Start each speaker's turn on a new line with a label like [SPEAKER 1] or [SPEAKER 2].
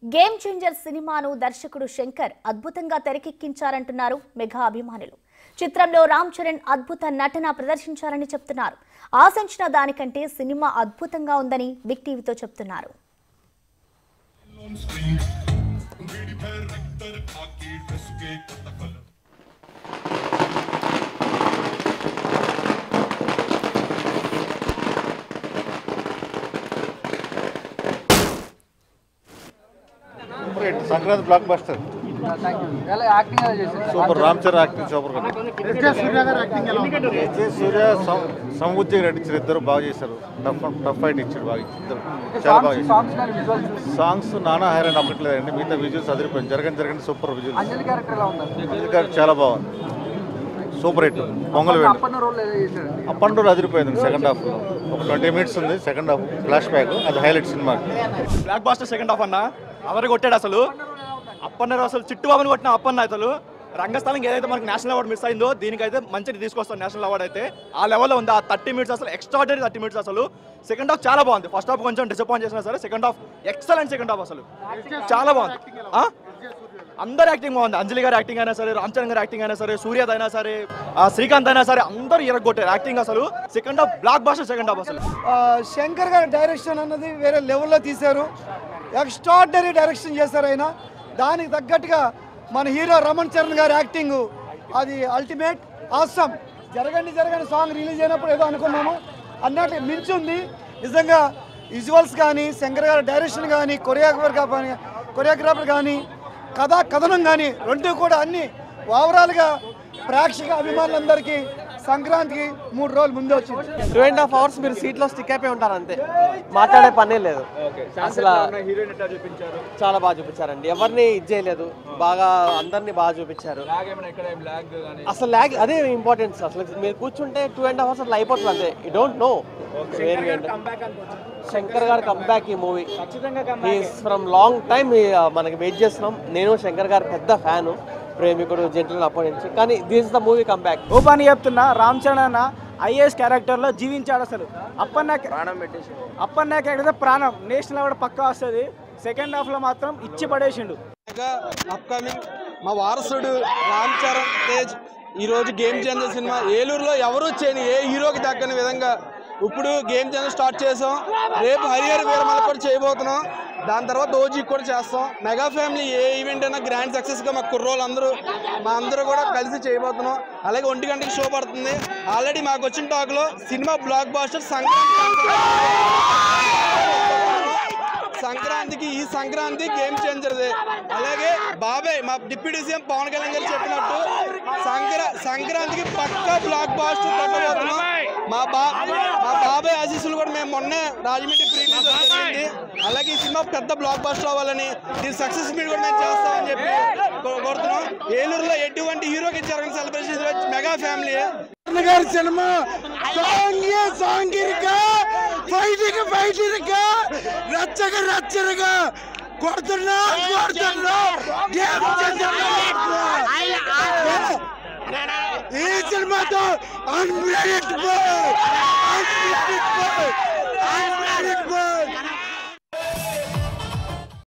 [SPEAKER 1] Game changer సినిమాను దర్శకుడు శంకర్ అద్భుతంగా తెరకెక్కించారంటున్నారు మెగా అభిమానులు. చిత్రంలో రామ్ చరణ్ అద్భుత నటన ప్రదర్శించారని చెప్తున్నారు. ఆశించిన దానికంటే సినిమా అద్భుతంగా ఉందని బిగ్ టీవీతో చెప్తున్నారు.
[SPEAKER 2] Sankranti block buster super. Ram Charan acting super. Surya Samudra నటించారు, ఇద్దరు బాగా చేశారు. టఫ్ ఫైట్ ఇచ్చారు, బాగా ఇద్దరు చాలా బాగా చేశారు. సాంగ్స్ నానా హైరాన్ అవ్వట్లేదండి, మిగతా విజువల్స్ అదిరిపోయింది. జరగని సూపర్ విజువల్స్. అంజలి చాలా బాగుంది, సూపర్ హిట్. పొంగల్ అప్పన్ రోల్ అదిరిపోయింది. సెకండ్ హాఫ్ ఒక 20 minutes ఉంది. సెకండ్ హాఫ్ ఫ్లాష్ బ్యాక్, అది హైలైట్ సినిమా.
[SPEAKER 3] బ్లాక్ బాస్టర్ సెకండ్ హాఫ్ అన్న అవరు కొట్టాడు. అసలు అప్పన్నారు, అసలు చిట్టుబాబుని కొట్టిన అప్పన్న. అసలు రంగస్థలం ఏదైతే మనకి నేషనల్ అవార్డు మిస్ అయిందో దీనికైతే మంచిగా తీసుకొస్తాం. నేషనల్ అవార్డు అయితే ఆ లెవెల్లో ఉంది. ఆ 30 minutes అసలు ఎక్స్ట్రాడనరీ 30 minutes. అసలు సెకండ్ హాఫ్ చాలా బాగుంది. ఫస్ట్ హాఫ్ కొంచెం డిసప్పాయింట్ చేసినా సరే second half excellent. Second half అసలు చాలా బాగుంది. అందరు యాక్టింగ్ బాగుంది. అంజలి గారి యాక్టింగ్ అయినా సరే, రామ్ చరణ్ గారి యాక్టింగ్ అయినా సరే, సూర్యద్ అయినా సరే, శ్రీకాంత్ అయినా సరే, అందరూ ఇరగొట్టారు యాక్టింగ్. అసలు second half blockbuster second half. అసలు
[SPEAKER 4] శంకర్ గారి డైరెక్షన్ అన్నది వేరే లెవెల్లో తీశారు. ఎక్స్ట్రాడనరీ డైరెక్షన్ చేశారు ఆయన. దానికి తగ్గట్టుగా మన హీరో రమణ్ చరణ్ గారి యాక్టింగ్ అది అల్టిమేట్ ఆసమ్. జరగండి సాంగ్ రిలీజ్ అయినప్పుడు ఏదో అనుకున్నాము అన్నట్లు మించుంది నిజంగా. విజువల్స్ కానీ, శంకర్ గారి డైరెక్షన్ కానీ, కొరియోగ్రాఫర్ కానీ, కథనం కానీ రెండు కూడా అన్ని ఓవరాల్గా ప్రేక్షక అభిమానులందరికీ సంక్రాంతికి 3 రోజులు ముందే వచ్చింది.
[SPEAKER 5] 2.5 hours మీరు సీట్లో స్టిక్ అయిపోయి ఉంటారు అంతే, మాట్లాడే పనే లేదు. అసలు చాలా బాగా చూపించారండి, ఎవరిని ఇది చేయలేదు, బాగా అందరినీ బాగా చూపించారు. అసలు ల్యాగ్ అదే ఇంపార్టెన్స్. అసలు మీరు కూర్చుంటే 2.5 hours అట్లా అయిపోతుంది అంతే. యూ డోంట్ నో శంకర్ గారు కంబ్యాక్ ఈ మూవీ. ఫ్రమ్ లాంగ్ టైమ్ మనకి వెయిట్ చేస్తున్నాం. నేను శంకర్ గారు పెద్ద ఫ్యాను, ప్రేమికుడు, జెంటిల్ అప్పటి నుంచి. కానీ this is the movie comeback.
[SPEAKER 6] Open చెప్తున్నా, రామ్ చరణ్ అన్న ఐఏఎస్ క్యారెక్టర్లో జీవించాడు. అసలు అప్పన్న క్యారెక్టర్ ప్రాణం. నేషనల్ అవార్డు పక్కా వస్తుంది. సెకండ్ హాఫ్లో మాత్రం ఇచ్చి పడేసిండు.
[SPEAKER 7] అప్కమింగ్ మా వారసుడు రామ్ చరణ్ తేజ్ ఈరోజు గేమ్ చేంజర్ సినిమా ఏలూరులో ఎవరు చేయని ఏ హీరోకి దక్కని విధంగా ఇప్పుడు గేమ్ చేంజర్ స్టార్ట్ చేసాం. రేపు హరిహర వీరమల కూడా చేయబోతున్నాం. దాని తర్వాత ఓజీ కూడా చేస్తాం. మెగా ఫ్యామిలీ ఏ ఈవెంట్ అయినా గ్రాండ్ సక్సెస్గా మా కుర్రోళ్ళు అందరూ కూడా కలిసి చేయబోతున్నాం. అలాగే 1 గంటకి షో పడుతుంది. ఆల్రెడీ మాకు వచ్చిన టాక్లో సినిమా బ్లాక్ బాస్టర్ సంక్రాంతికి ఈ సంక్రాంతి గేమ్ చేంజర్దే. అలాగే బాబాయ్ మా డిప్యూటీ సీఎం పవన్ కళ్యాణ్ గారు చెప్పినట్టు సంక్రాంతికి పక్కా బ్లాక్ బాస్టర్ కొట్టబోతున్నాం. మా బాబాయ్ ఆశీస్సులు కూడా మేము మొన్నే రాజమండ్రి ప్రీమియర్ జరిగింది. అలాగే ఈ సినిమా పెద్ద బ్లాక్ బాస్టర్ అవ్వాలని, దీని సక్సెస్ మీట్ కూడా మేము చేస్తామని చెప్పి కోరుతున్నాం. ఏలూరులో ఎటువంటి హీరోకి జరగని సెలబ్రేషన్ మెగా ఫ్యామిలీ
[SPEAKER 4] గారి సినిమా సాంఘిక ఫైటింగ్ రచ్చగా కొడుతున్నా ఈ సినిమాతో అన్బ్రేక్